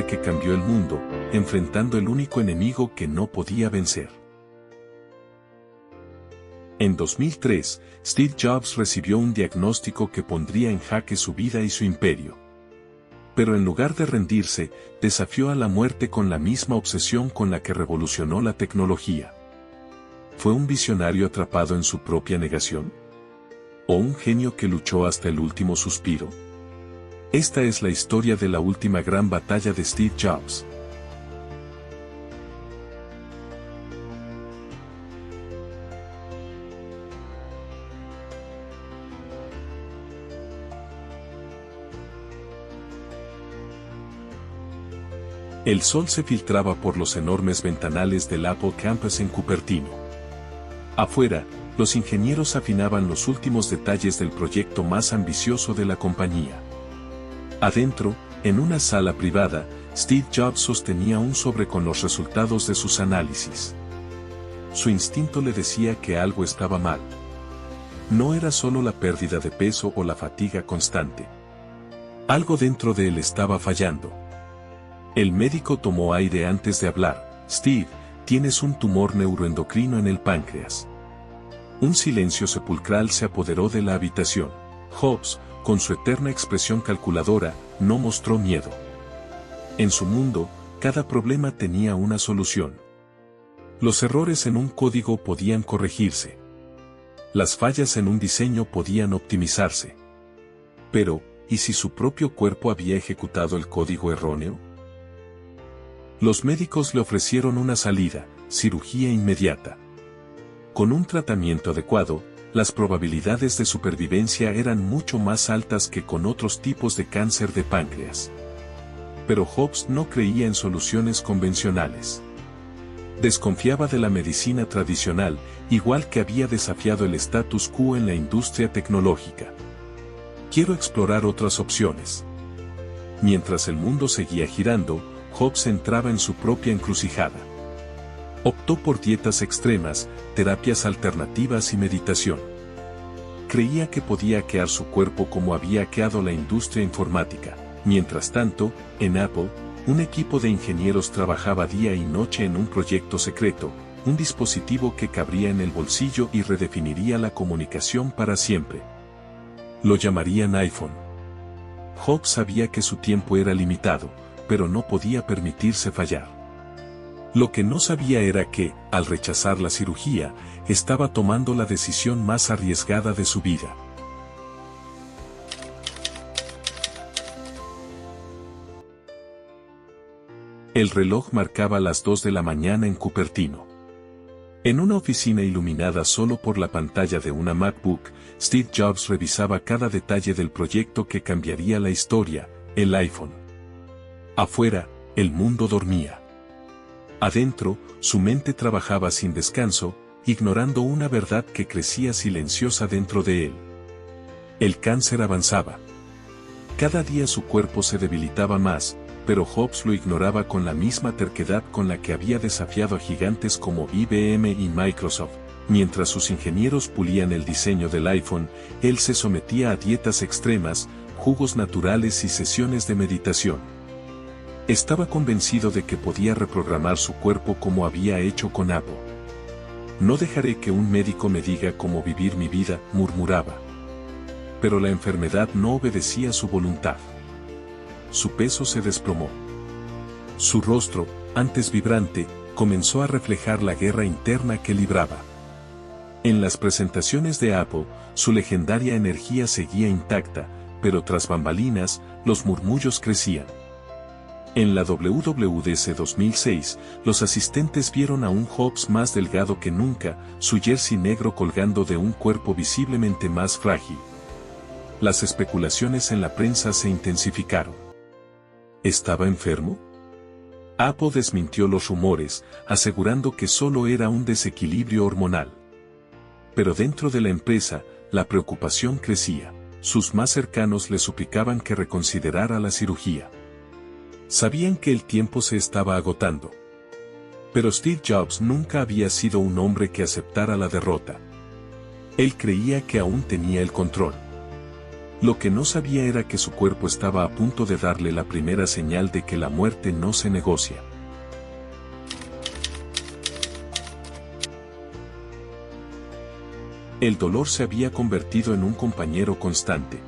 hombre que cambió el mundo, enfrentando el único enemigo que no podía vencer. En 2003, Steve Jobs recibió un diagnóstico que pondría en jaque su vida y su imperio. Pero en lugar de rendirse, desafió a la muerte con la misma obsesión con la que revolucionó la tecnología. ¿Fue un visionario atrapado en su propia negación? ¿O un genio que luchó hasta el último suspiro? Esta es la historia de la última gran batalla de Steve Jobs. El sol se filtraba por los enormes ventanales del Apple Campus en Cupertino. Afuera, los ingenieros afinaban los últimos detalles del proyecto más ambicioso de la compañía. Adentro, en una sala privada, Steve Jobs sostenía un sobre con los resultados de sus análisis. Su instinto le decía que algo estaba mal. No era solo la pérdida de peso o la fatiga constante. Algo dentro de él estaba fallando. El médico tomó aire antes de hablar. Steve, tienes un tumor neuroendocrino en el páncreas. Un silencio sepulcral se apoderó de la habitación. Jobs, con su eterna expresión calculadora, no mostró miedo. En su mundo, cada problema tenía una solución. Los errores en un código podían corregirse. Las fallas en un diseño podían optimizarse. Pero, ¿y si su propio cuerpo había ejecutado el código erróneo? Los médicos le ofrecieron una salida, cirugía inmediata. Con un tratamiento adecuado, las probabilidades de supervivencia eran mucho más altas que con otros tipos de cáncer de páncreas. Pero Jobs no creía en soluciones convencionales. Desconfiaba de la medicina tradicional, igual que había desafiado el status quo en la industria tecnológica. Quiero explorar otras opciones. Mientras el mundo seguía girando, Jobs entraba en su propia encrucijada. Optó por dietas extremas, terapias alternativas y meditación. Creía que podía hackear su cuerpo como había hackeado la industria informática. Mientras tanto, en Apple, un equipo de ingenieros trabajaba día y noche en un proyecto secreto, un dispositivo que cabría en el bolsillo y redefiniría la comunicación para siempre. Lo llamarían iPhone. Jobs sabía que su tiempo era limitado, pero no podía permitirse fallar. Lo que no sabía era que, al rechazar la cirugía, estaba tomando la decisión más arriesgada de su vida. El reloj marcaba las 2 de la mañana en Cupertino. En una oficina iluminada solo por la pantalla de una MacBook, Steve Jobs revisaba cada detalle del proyecto que cambiaría la historia, el iPhone. Afuera, el mundo dormía. Adentro, su mente trabajaba sin descanso, ignorando una verdad que crecía silenciosa dentro de él. El cáncer avanzaba. Cada día su cuerpo se debilitaba más, pero Jobs lo ignoraba con la misma terquedad con la que había desafiado a gigantes como IBM y Microsoft. Mientras sus ingenieros pulían el diseño del iPhone, él se sometía a dietas extremas, jugos naturales y sesiones de meditación. Estaba convencido de que podía reprogramar su cuerpo como había hecho con Apple. No dejaré que un médico me diga cómo vivir mi vida, murmuraba. Pero la enfermedad no obedecía a su voluntad. Su peso se desplomó. Su rostro, antes vibrante, comenzó a reflejar la guerra interna que libraba. En las presentaciones de Apple, su legendaria energía seguía intacta, pero tras bambalinas, los murmullos crecían. En la WWDC 2006, los asistentes vieron a un Jobs más delgado que nunca, su jersey negro colgando de un cuerpo visiblemente más frágil. Las especulaciones en la prensa se intensificaron. ¿Estaba enfermo? Apple desmintió los rumores, asegurando que solo era un desequilibrio hormonal. Pero dentro de la empresa, la preocupación crecía. Sus más cercanos le suplicaban que reconsiderara la cirugía. Sabían que el tiempo se estaba agotando. Pero Steve Jobs nunca había sido un hombre que aceptara la derrota. Él creía que aún tenía el control. Lo que no sabía era que su cuerpo estaba a punto de darle la primera señal de que la muerte no se negocia. El dolor se había convertido en un compañero constante.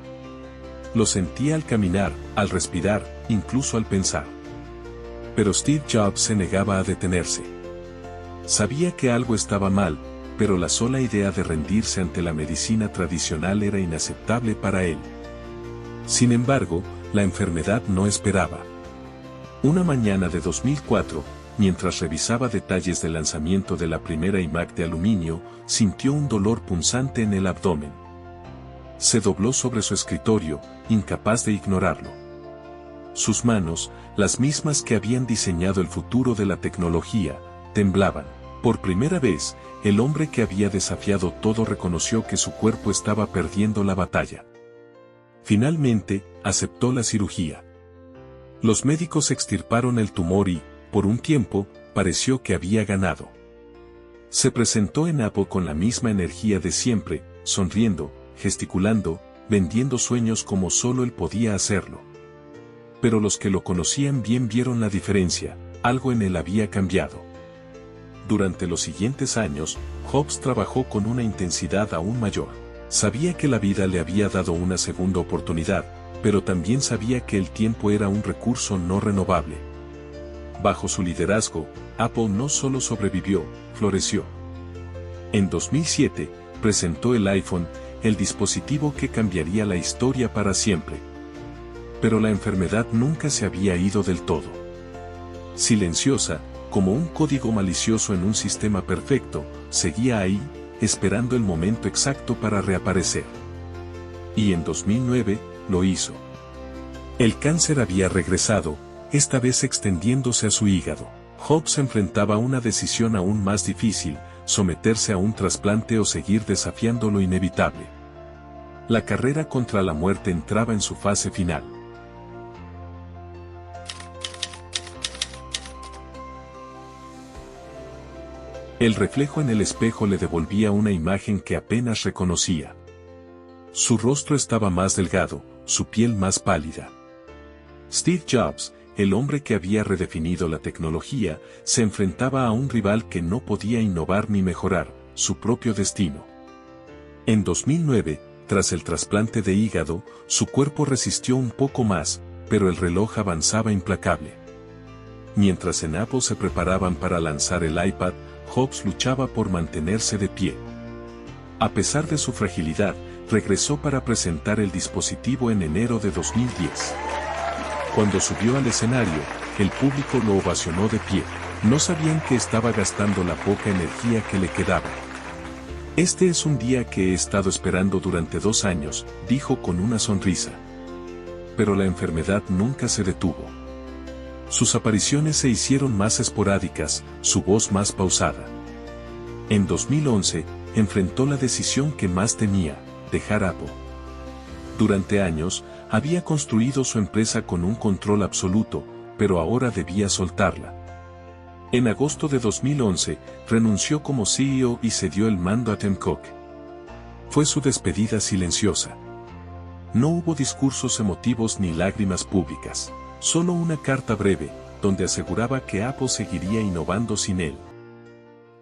Lo sentía al caminar, al respirar, incluso al pensar. Pero Steve Jobs se negaba a detenerse. Sabía que algo estaba mal, pero la sola idea de rendirse ante la medicina tradicional era inaceptable para él. Sin embargo, la enfermedad no esperaba. Una mañana de 2004, mientras revisaba detalles del lanzamiento de la primera iMac de aluminio, sintió un dolor punzante en el abdomen. Se dobló sobre su escritorio, incapaz de ignorarlo. Sus manos, las mismas que habían diseñado el futuro de la tecnología, temblaban. Por primera vez, el hombre que había desafiado todo reconoció que su cuerpo estaba perdiendo la batalla. Finalmente, aceptó la cirugía. Los médicos extirparon el tumor y, por un tiempo, pareció que había ganado. Se presentó en Apple con la misma energía de siempre, sonriendo, gesticulando, vendiendo sueños como solo él podía hacerlo. Pero los que lo conocían bien vieron la diferencia, algo en él había cambiado. Durante los siguientes años, Jobs trabajó con una intensidad aún mayor. Sabía que la vida le había dado una segunda oportunidad, pero también sabía que el tiempo era un recurso no renovable. Bajo su liderazgo, Apple no solo sobrevivió, floreció. En 2007, presentó el iPhone, el dispositivo que cambiaría la historia para siempre. Pero la enfermedad nunca se había ido del todo. Silenciosa, como un código malicioso en un sistema perfecto, seguía ahí, esperando el momento exacto para reaparecer. Y en 2009, lo hizo. El cáncer había regresado, esta vez extendiéndose a su hígado. Jobs enfrentaba una decisión aún más difícil, someterse a un trasplante o seguir desafiando lo inevitable. La carrera contra la muerte entraba en su fase final. El reflejo en el espejo le devolvía una imagen que apenas reconocía. Su rostro estaba más delgado, su piel más pálida. Steve Jobs, el hombre que había redefinido la tecnología, se enfrentaba a un rival que no podía innovar ni mejorar, su propio destino. En 2009, tras el trasplante de hígado, su cuerpo resistió un poco más, pero el reloj avanzaba implacable. Mientras en Apple se preparaban para lanzar el iPad, Jobs luchaba por mantenerse de pie. A pesar de su fragilidad, regresó para presentar el dispositivo en enero de 2010. Cuando subió al escenario, el público lo ovacionó de pie. No sabían que estaba gastando la poca energía que le quedaba. Este es un día que he estado esperando durante 2 años, dijo con una sonrisa. Pero la enfermedad nunca se detuvo. Sus apariciones se hicieron más esporádicas, su voz más pausada. En 2011, enfrentó la decisión que más temía, dejar Apple. Durante años, había construido su empresa con un control absoluto, pero ahora debía soltarla. En agosto de 2011, renunció como CEO y cedió el mando a Tim Cook. Fue su despedida silenciosa. No hubo discursos emotivos ni lágrimas públicas. Solo una carta breve, donde aseguraba que Apple seguiría innovando sin él.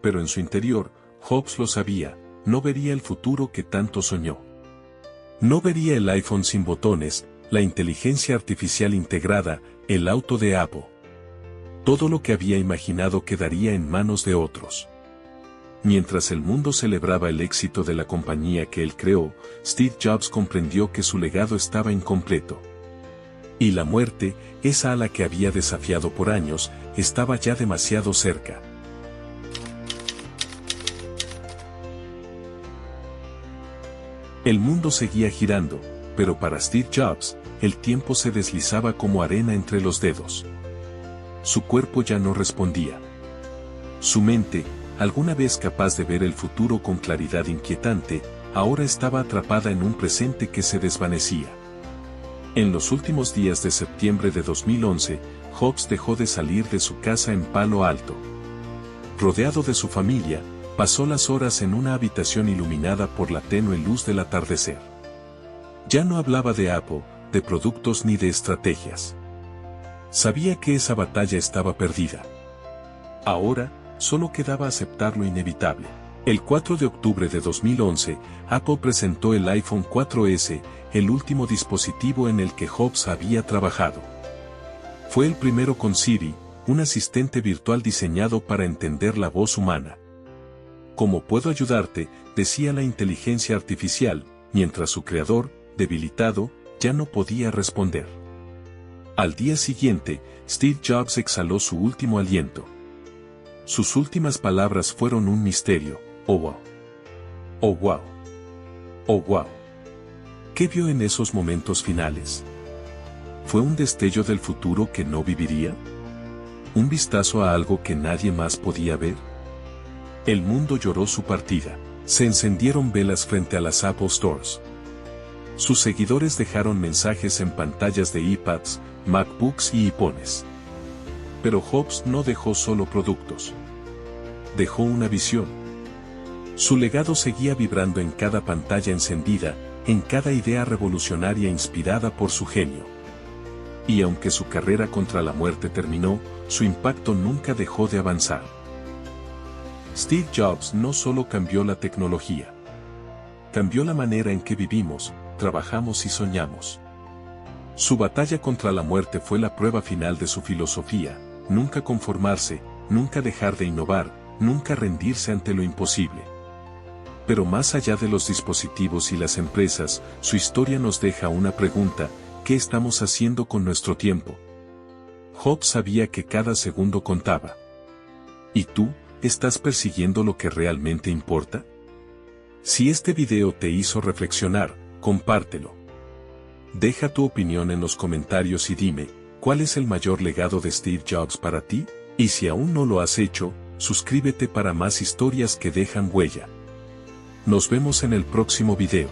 Pero en su interior, Jobs lo sabía, no vería el futuro que tanto soñó. No vería el iPhone sin botones, la inteligencia artificial integrada, el auto de Apple. Todo lo que había imaginado quedaría en manos de otros. Mientras el mundo celebraba el éxito de la compañía que él creó, Steve Jobs comprendió que su legado estaba incompleto. Y la muerte, esa a la que había desafiado por años, estaba ya demasiado cerca. El mundo seguía girando, pero para Steve Jobs, el tiempo se deslizaba como arena entre los dedos. Su cuerpo ya no respondía. Su mente, alguna vez capaz de ver el futuro con claridad inquietante, ahora estaba atrapada en un presente que se desvanecía. En los últimos días de septiembre de 2011, Jobs dejó de salir de su casa en Palo Alto. Rodeado de su familia, pasó las horas en una habitación iluminada por la tenue luz del atardecer. Ya no hablaba de Apple, de productos ni de estrategias. Sabía que esa batalla estaba perdida. Ahora, solo quedaba aceptar lo inevitable. El 4 de octubre de 2011, Apple presentó el iPhone 4S, el último dispositivo en el que Jobs había trabajado. Fue el primero con Siri, un asistente virtual diseñado para entender la voz humana. ¿Cómo puedo ayudarte?, decía la inteligencia artificial, mientras su creador, debilitado, ya no podía responder. Al día siguiente, Steve Jobs exhaló su último aliento. Sus últimas palabras fueron un misterio. Oh wow. Oh wow. Oh wow. ¿Qué vio en esos momentos finales? ¿Fue un destello del futuro que no viviría? ¿Un vistazo a algo que nadie más podía ver? El mundo lloró su partida. Se encendieron velas frente a las Apple Stores. Sus seguidores dejaron mensajes en pantallas de iPads, MacBooks y iPhones. Pero Jobs no dejó solo productos. Dejó una visión. Su legado seguía vibrando en cada pantalla encendida, en cada idea revolucionaria inspirada por su genio. Y aunque su carrera contra la muerte terminó, su impacto nunca dejó de avanzar. Steve Jobs no solo cambió la tecnología. Cambió la manera en que vivimos, trabajamos y soñamos. Su batalla contra la muerte fue la prueba final de su filosofía: nunca conformarse, nunca dejar de innovar, nunca rendirse ante lo imposible. Pero más allá de los dispositivos y las empresas, su historia nos deja una pregunta: ¿qué estamos haciendo con nuestro tiempo? Jobs sabía que cada segundo contaba. ¿Y tú, estás persiguiendo lo que realmente importa? Si este video te hizo reflexionar, compártelo. Deja tu opinión en los comentarios y dime, ¿cuál es el mayor legado de Steve Jobs para ti? Y si aún no lo has hecho, suscríbete para más historias que dejan huella. Nos vemos en el próximo video.